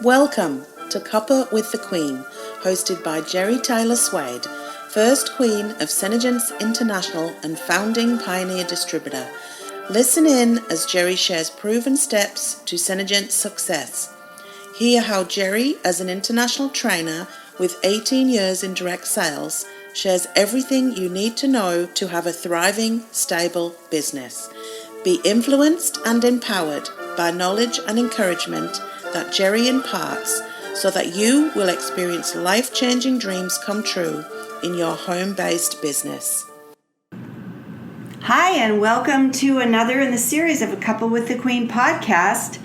Welcome to Cuppa with the Queen, hosted by Jeri Taylor-Swade, first Queen of SeneGence International and founding pioneer distributor. Listen in as Jeri shares proven steps to SeneGence success. Hear how Jeri, as an international trainer with 18 years in direct sales, shares everything you need to know to have a thriving, stable business. Be influenced and empowered by knowledge and encouragement that Jeri imparts so that you will experience life-changing dreams come true in your home-based business. Hi, and welcome to another in the series of A Cuppa with the Queen podcast.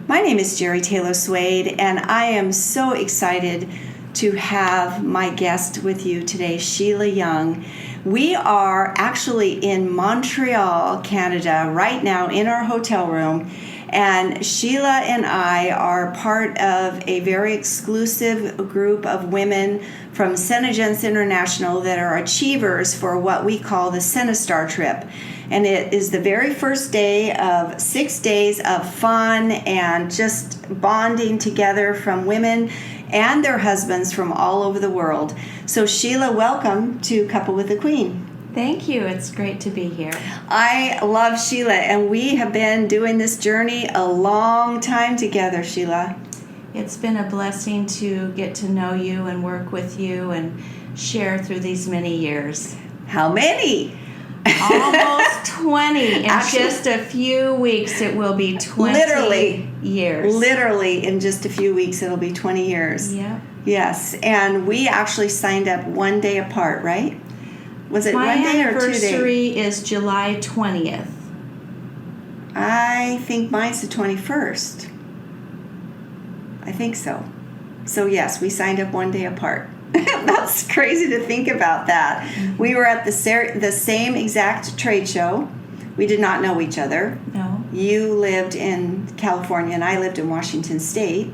My name is Jeri Taylor-Swade, and I am so excited to have my guest with you today, Sheila Young. We are actually in Montreal, Canada, right now in our hotel room. And Sheila and I are part of a very exclusive group of women from SeneGence International that are achievers for what we call the SeneStar trip. And it is the very first day of 6 days of fun and just bonding together from women and their husbands from all over the world. So Sheila, welcome to Cuppa with the Queen. Thank you. It's great to be here. I love Sheila, and we have been doing this journey a long time together, Sheila. It's been a blessing to get to know you and work with you and share through these many years. How many? Almost 20. In just a few weeks, it will be 20 years. Literally, in just a few weeks, it'll be 20 years. Yeah. Yes, and we actually signed up one day apart, right? Was it My 1 day or 2 days? My anniversary is July 20th. I think mine's the 21st. I think so. So yes, we signed up 1 day apart. That's crazy to think about that. Mm-hmm. We were at the same exact trade show. We did not know each other. No. You lived in California and I lived in Washington State.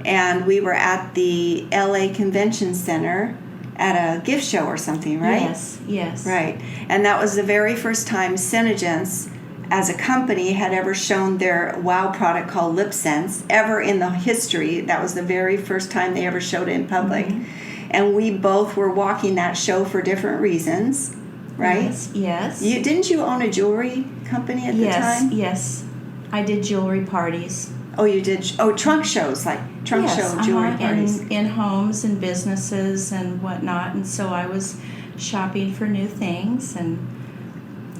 And we were at the LA Convention Center at a gift show or something, right? Yes. Right. And that was the very first time SeneGence as a company had ever shown their wow product called Lip Sense ever in the history. That was the very first time they ever showed it in public. Mm-hmm. And we both were walking that show for different reasons, right? Yes. Didn't you own a jewelry company at the time? Yes. I did jewelry parties. Oh, you did? Oh, trunk shows, like trunk show jewelry parties. In homes and businesses and whatnot. And so I was shopping for new things and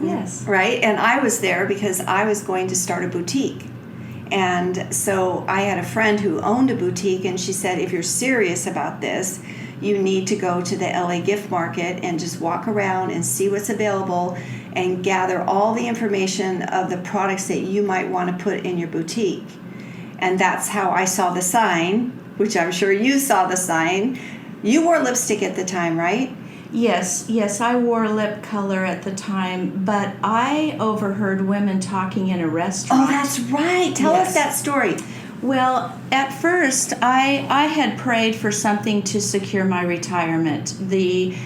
yes. Right, and I was there because I was going to start a boutique. And so I had a friend who owned a boutique, and she said, if you're serious about this, you need to go to the LA gift market and just walk around and see what's available and gather all the information of the products that you might want to put in your boutique. And that's how I saw the sign, which I'm sure you saw the sign. You wore lipstick at the time, right? Yes, I wore lip color at the time, but I overheard women talking in a restaurant. Oh, that's right. Tell us that story. Well, at first, I had prayed for something to secure my retirement. The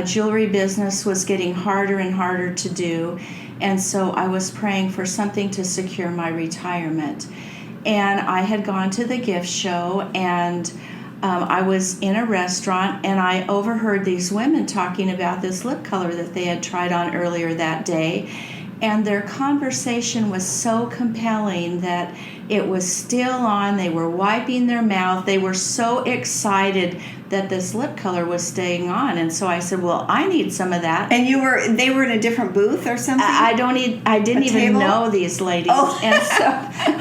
jewelry business was getting harder and harder to do, and so I was praying for something to secure my retirement. And I had gone to the gift show, and I was in a restaurant, and I overheard these women talking about this lip color that they had tried on earlier that day. And their conversation was so compelling that it was still on. They were wiping their mouth. They were so excited that this lip color was staying on. And so I said, well, I need some of that. And they were in a different booth or something? I didn't even know these ladies. Oh. And so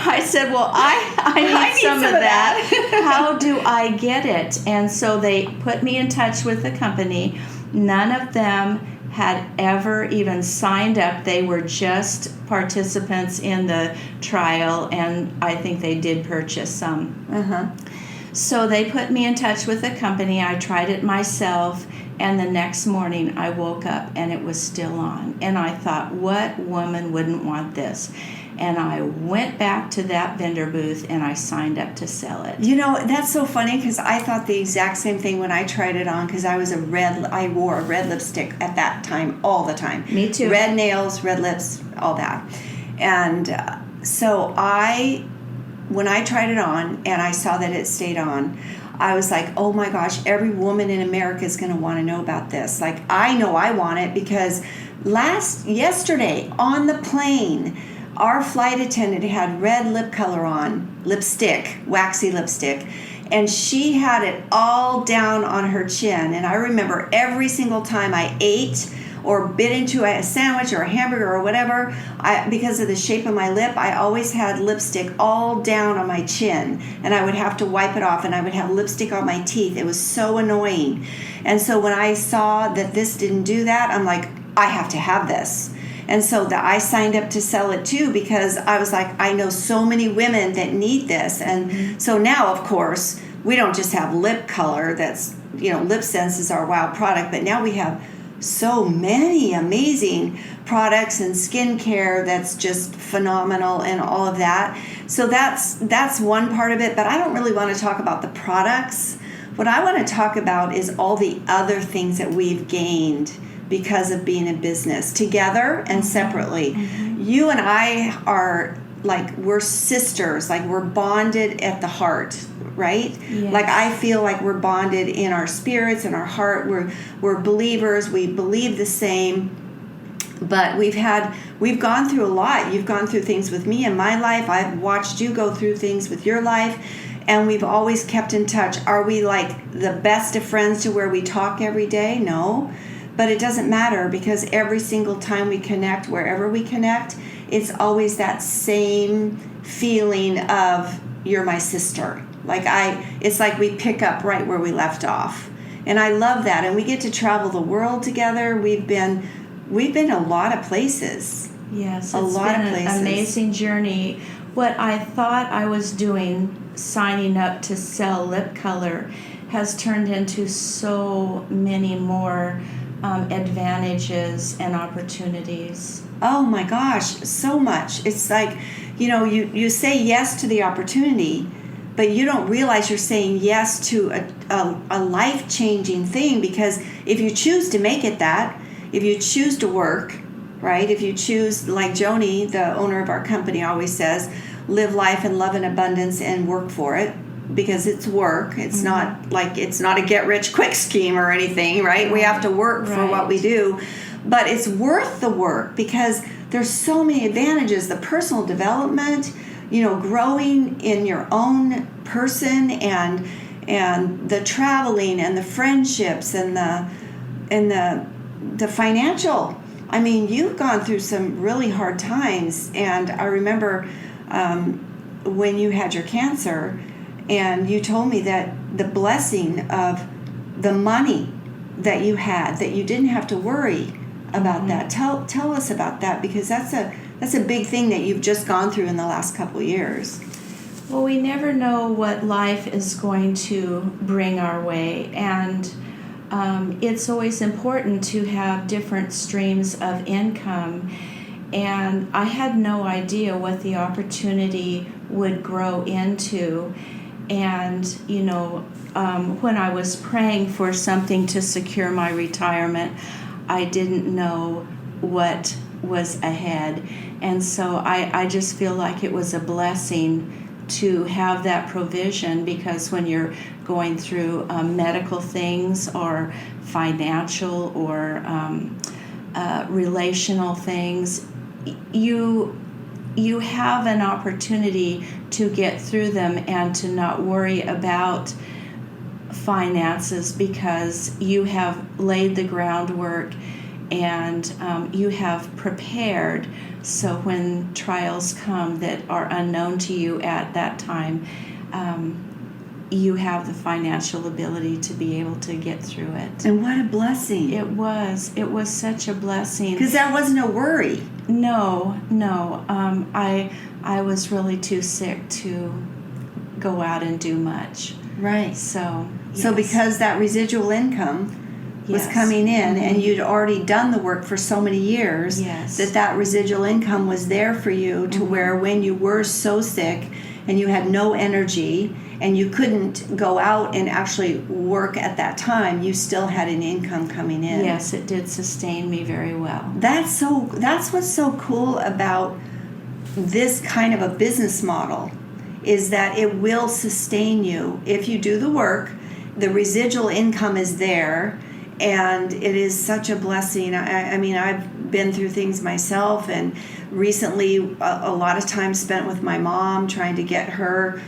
I said, well, I need some of that. How do I get it? And so they put me in touch with the company. None of them had ever even signed up. They were just participants in the trial, and I think they did purchase some. Uh-huh. So they put me in touch with the company. I tried it myself, and the next morning I woke up and it was still on. And I thought, what woman wouldn't want this? And I went back to that vendor booth and I signed up to sell it. You know, that's so funny because I thought the exact same thing when I tried it on because I wore a red lipstick at that time all the time. Me too. Red nails, red lips, all that. And so I when I tried it on and I saw that it stayed on, I was like, oh my gosh, every woman in America is going to want to know about this. Like, I know I want it because yesterday on the plane, our flight attendant had red lip color on, lipstick, waxy lipstick, and she had it all down on her chin. And I remember every single time I ate or bit into a sandwich or a hamburger or whatever, because of the shape of my lip, I always had lipstick all down on my chin, and I would have to wipe it off, and I would have lipstick on my teeth. It was so annoying. And so when I saw that this didn't do that, I'm like, I have to have this. And so I signed up to sell it too, because I was like, I know so many women that need this. And so now, of course, we don't just have lip color that's, Lip Sense is our wow product, but now we have so many amazing products and skincare that's just phenomenal and all of that. So that's one part of it, but I don't really want to talk about the products. What I want to talk about is all the other things that we've gained because of being in business together and separately. You and I are like, we're sisters, like we're bonded at the heart, right? Yes. Like I feel like we're bonded in our spirits and our heart. We're believers. We believe the same. But we've gone through a lot. You've gone through things with me in my life. I've watched you go through things with your life, and we've always kept in touch. Are we like the best of friends to where we talk every day? No. But it doesn't matter, because every single time we connect, wherever we connect, it's always that same feeling of, you're my sister. It's like we pick up right where we left off. And I love that. And we get to travel the world together. We've been a lot of places. Yes, a lot of places. An amazing journey. What I thought I was doing, signing up to sell lip color, has turned into so many more advantages and opportunities. Oh my gosh, so much. It's like, you say yes to the opportunity, but you don't realize you're saying yes to a life-changing thing, because if you choose to make it that, if you choose to work, right? If you choose, like Joni, the owner of our company, always says, live life and love in abundance and work for it. Because it's work. It's not a get-rich-quick scheme or anything, right? We have to work for what we do. But it's worth the work, because there's so many advantages. The personal development, growing in your own person, and the traveling and the friendships and the financial. I mean, you've gone through some really hard times. And I remember when you had your cancer, and you told me that the blessing of the money that you had, that you didn't have to worry about that. Tell us about that, because that's a big thing that you've just gone through in the last couple of years. Well, we never know what life is going to bring our way, and it's always important to have different streams of income. And I had no idea what the opportunity would grow into. And, when I was praying for something to secure my retirement, I didn't know what was ahead. And so I just feel like it was a blessing to have that provision, because when you're going through medical things or financial or relational things, you have an opportunity to get through them and to not worry about finances, because you have laid the groundwork and you have prepared. So when trials come that are unknown to you at that time, you have the financial ability to be able to get through it. And what a blessing. It was such a blessing. Because that wasn't a worry. No. I was really too sick to go out and do much. Right. So because that residual income was coming in, and you'd already done the work for so many years, that residual income was there for you to where when you were so sick and you had no energy and you couldn't go out and actually work at that time, you still had an income coming in. Yes, it did sustain me very well. That's what's so cool about this kind of a business model, is that it will sustain you. If you do the work, the residual income is there, and it is such a blessing. I mean, I've been through things myself, and recently a lot of time spent with my mom trying to get her,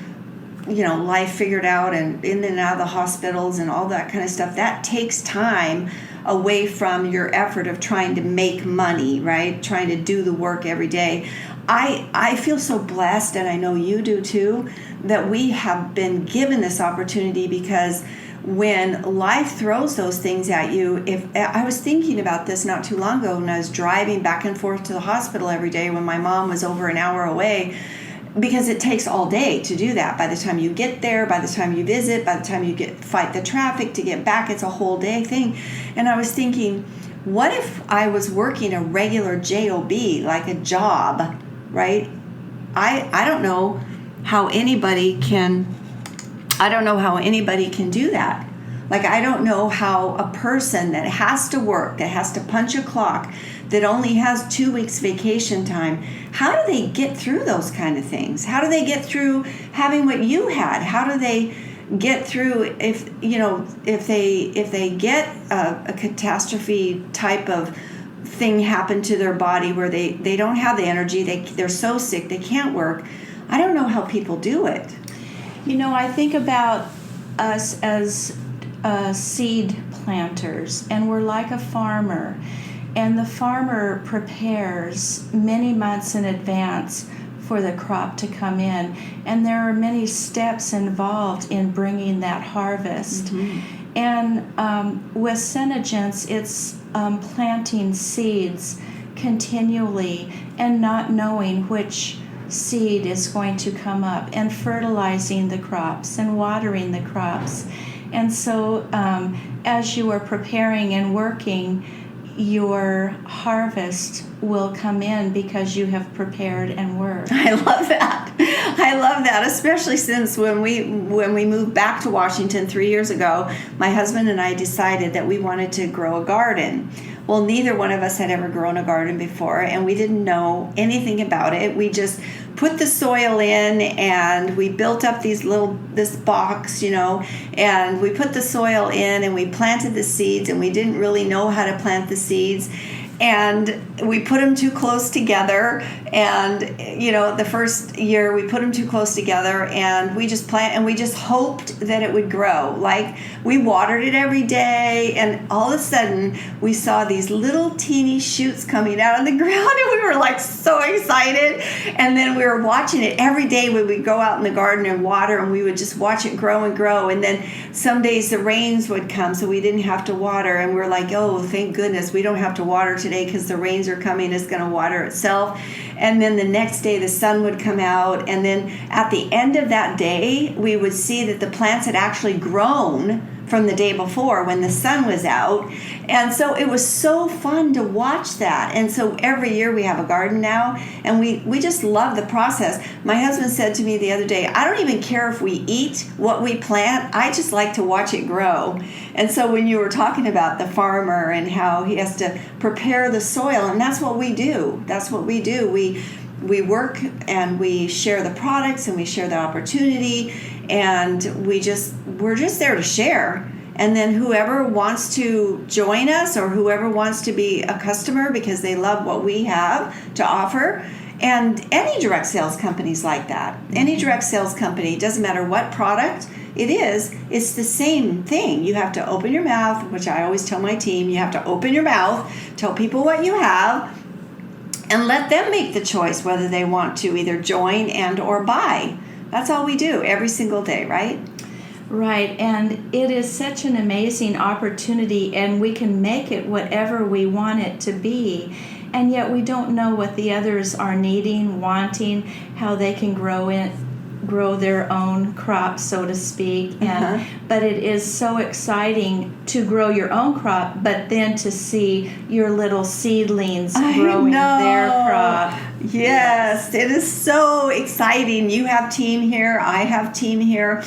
life figured out, and in and out of the hospitals and all that kind of stuff. That takes time away from your effort of trying to make money, right? Trying to do the work every day. I feel so blessed, and I know you do too, that we have been given this opportunity, because when life throws those things at you, if I was thinking about this not too long ago when I was driving back and forth to the hospital every day when my mom was over an hour away, because it takes all day to do that. By the time you get there, by the time you visit, by the time you fight the traffic to get back, it's a whole day thing. And I was thinking, what if I was working a regular job, like a job, right? I don't know how anybody can do that. Like, I don't know how a person that has to work, that has to punch a clock, that only has 2 weeks vacation time, how do they get through those kind of things? How do they get through having what you had? How do they get through if they get a catastrophe type of thing happen to their body where they don't have the energy, they're so sick they can't work? I don't know how people do it. I think about us as seed planters, and we're like a farmer, and the farmer prepares many months in advance for the crop to come in, and there are many steps involved in bringing that harvest. Mm-hmm. And with SeneGence, it's planting seeds continually and not knowing which seed is going to come up, and fertilizing the crops and watering the crops. And so as you are preparing and working, your harvest will come in because you have prepared and worked. I love that, especially since when we moved back to Washington 3 years ago, my husband and I decided that we wanted to grow a garden. Well, neither one of us had ever grown a garden before, and we didn't know anything about it. We just put the soil in, and we built up this box, and we put the soil in, and we planted the seeds, and we didn't really know how to plant the seeds. And we put them too close together, and the first year we put them too close together, and we just hoped that it would grow. Like, we watered it every day, and all of a sudden we saw these little teeny shoots coming out of the ground, and we were like so excited. And then we were watching it every day when we go out in the garden and water, and we would just watch it grow and grow. And then some days the rains would come, so we didn't have to water, and we're like, oh, thank goodness we don't have to water today because the rains are coming. It's going to water itself. And then the next day the sun would come out, and then at the end of that day we would see that the plants had actually grown from the day before when the sun was out. And so it was so fun to watch that. And so every year we have a garden now, and we just love the process. My husband said to me the other day, I don't even care if we eat what we plant. I just like to watch it grow. And so when you were talking about the farmer and how he has to prepare the soil, and that's what we do. We work, and we share the products, and we share the opportunity, and we're just there to share. And then whoever wants to join us, or whoever wants to be a customer because they love what we have to offer, and any direct sales companies like that, any direct sales company, doesn't matter what product it is, it's the same thing. You have to open your mouth, which I always tell my team, you have to open your mouth, tell people what you have, and let them make the choice whether they want to either join and or buy. That's all we do every single day, right? Right, and it is such an amazing opportunity, and we can make it whatever we want it to be, and yet we don't know what the others are needing, wanting, how they can grow their own crop, so to speak. And but it is so exciting to grow your own crop, but then to see your little seedlings growing their crop. Yes, it is so exciting. You have team here, I have team here.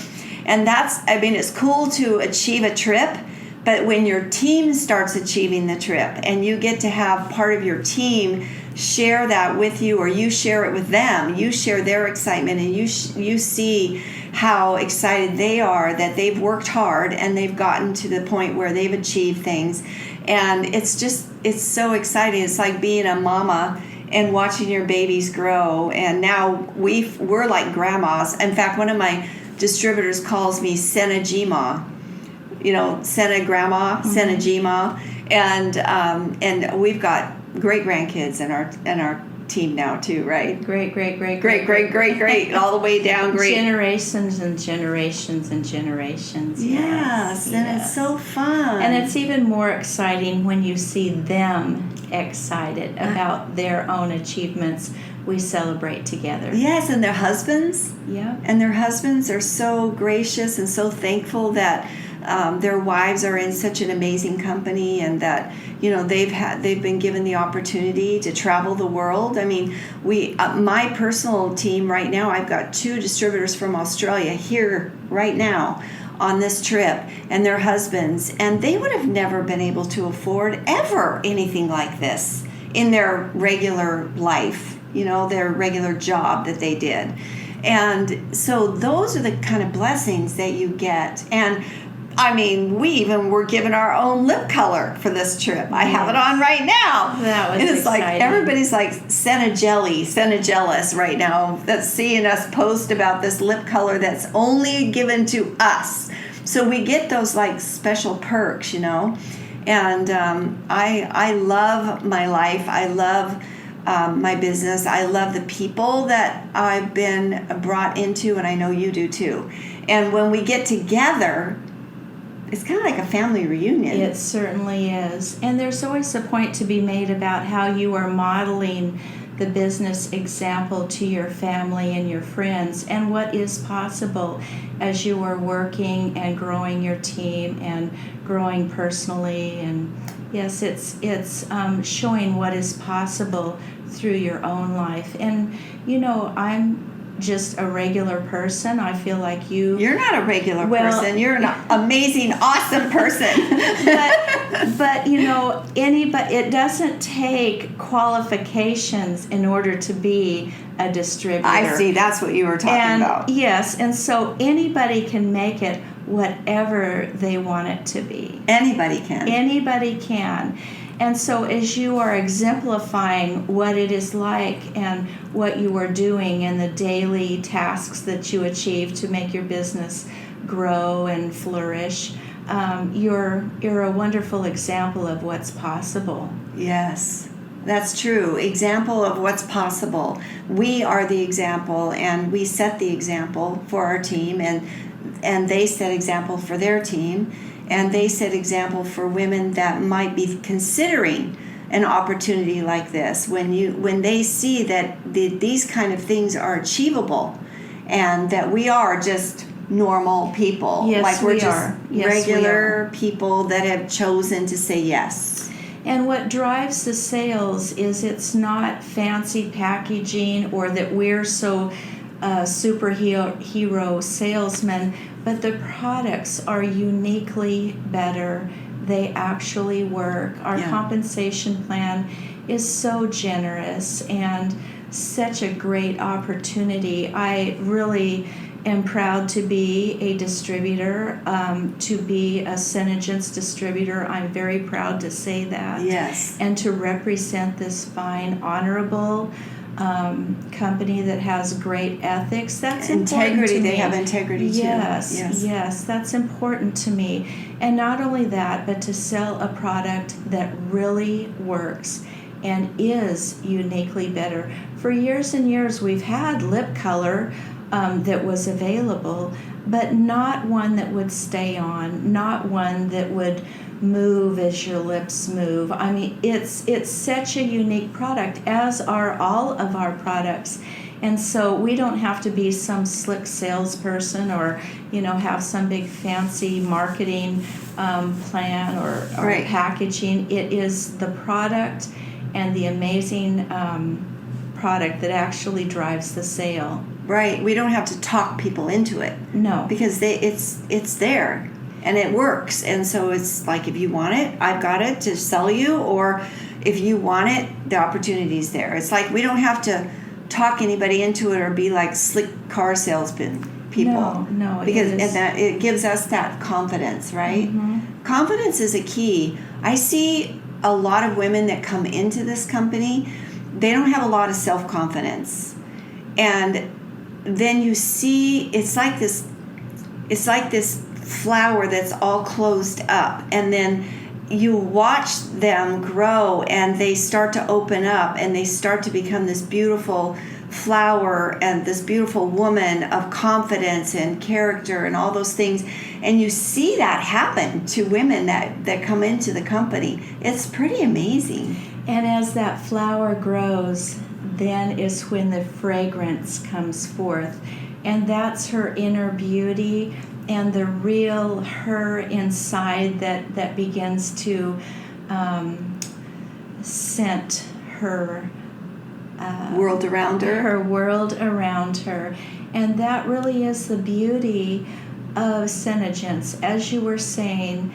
And it's cool to achieve a trip, but when your team starts achieving the trip and you get to have part of your team share that with you, or you share it with them. You share their excitement, and you see how excited they are that they've worked hard and they've gotten to the point where they've achieved things. And it's so exciting. It's like being a mama and watching your babies grow. And now we're like grandmas. In fact, one of my distributors calls me SeneGema. Sene Grandma, SeneGema, and we've got great grandkids in our team now too, right? Great, all the way down. Great generations and generations and generations. Yes, and yes. It's so fun, and it's even more exciting when you see them excited about their own achievements. We celebrate together. Yes, and their husbands. Yeah, and their husbands are so gracious and so thankful that their wives are in such an amazing company, and that they've been given the opportunity to travel the world. I mean, my personal team right now, I've got 2 distributors from Australia here right now on this trip, and their husbands, and they would have never been able to afford ever anything like this in their regular life, their regular job that they did. And so those are the kind of blessings that you get. And I mean, we even were given our own lip color for this trip. I have it on right now. That was and it's exciting. Like everybody's like SeneJealous right now, that's seeing us post about this lip color that's only given to us. So we get those like special perks, And I love my life. I love my business. I love the people that I've been brought into, and I know you do too. And when we get together, it's kind of like a family reunion. It certainly is. And there's always a point to be made about how you are modeling the business example to your family and your friends, and what is possible as you are working and growing your team and growing personally. And yes, it's showing what is possible through your own life. And I'm just a regular person. I feel like you're not a regular person. You're an amazing, awesome person. but anybody, it doesn't take qualifications in order to be a distributor. I see. That's what you were talking about. Yes, and so anybody can make it whatever they want it to be. Anybody can. And so as you are exemplifying what it is like and what you are doing and the daily tasks that you achieve to make your business grow and flourish, you're a wonderful example of what's possible. Yes, that's true. Example of what's possible. We are the example, and we set the example for our team, and they set example for their team. And they set example for women that might be considering an opportunity like this. When they see that these kind of things are achievable, and that we are just normal people, yes, like we're just regular we people that have chosen to say yes. And what drives the sales is it's not fancy packaging or that we're so superhero salesmen, but the products are uniquely better. They actually work. Our compensation plan is so generous and such a great opportunity. I really am proud to be a distributor, to be a SeneGence Distributor. I'm very proud to say that. Yes. And to represent this fine, honorable company that has great ethics. That's important to me. They have integrity yes, too. Yes, that's important to me. And not only that, but to sell a product that really works and is uniquely better. For years and years, we've had lip color that was available, but not one that would stay on, not one that would move as your lips move. I mean, it's such a unique product, as are all of our products. And so we don't have to be some slick salesperson or, have some big fancy marketing plan or packaging. It is the product and the amazing product that actually drives the sale. Right. We don't have to talk people into it. No. Because it's there and it works. And so it's like, if you want it, I've got it to sell you, or if you want it, the opportunity's there. It's like we don't have to talk anybody into it or be like slick car salesmen people. No, because it gives us that confidence, right? Mm-hmm. Confidence is a key. I see a lot of women that come into this company, they don't have a lot of self-confidence. And then you see it's like this flower that's all closed up, and then you watch them grow and they start to open up and they start to become this beautiful flower and this beautiful woman of confidence and character and all those things. And you see that happen to women that come into the company. It's pretty amazing. And as that flower grows, then is when the fragrance comes forth. And that's her inner beauty and the real her inside that begins to scent her world around her. Her world around her. And that really is the beauty of SeneGence. As you were saying,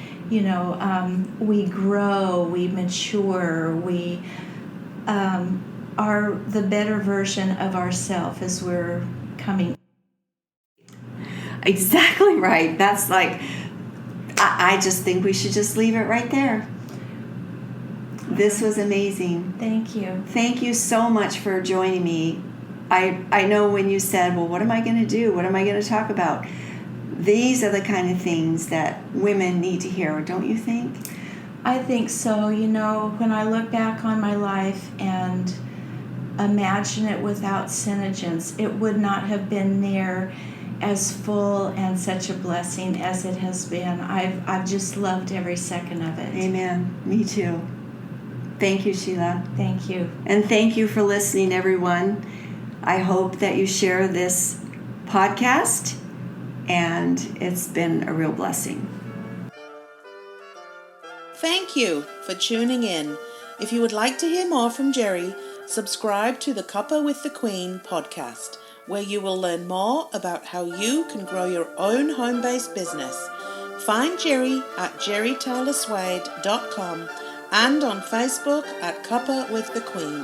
we grow, we mature, we are the better version of ourselves as we're coming. Exactly right. That's like, I just think we should just leave it right there. This was amazing. Thank you. Thank you so much for joining me. I know when you said, well, what am I going to do? What am I going to talk about? These are the kind of things that women need to hear, don't you think? I think so. When I look back on my life and imagine it without SeneGence, it would not have been near as full and such a blessing as it has been. I've just loved every second of it. Amen. Me too. Thank you, Sheila. Thank you. And thank you for listening, everyone. I hope that you share this podcast, and it's been a real blessing. Thank you for tuning in. If you would like to hear more from Jeri, subscribe to the Cuppa with the Queen podcast, where you will learn more about how you can grow your own home-based business. Find Jeri at jerrytaylor-swade.com and on Facebook at Cuppa with the Queen.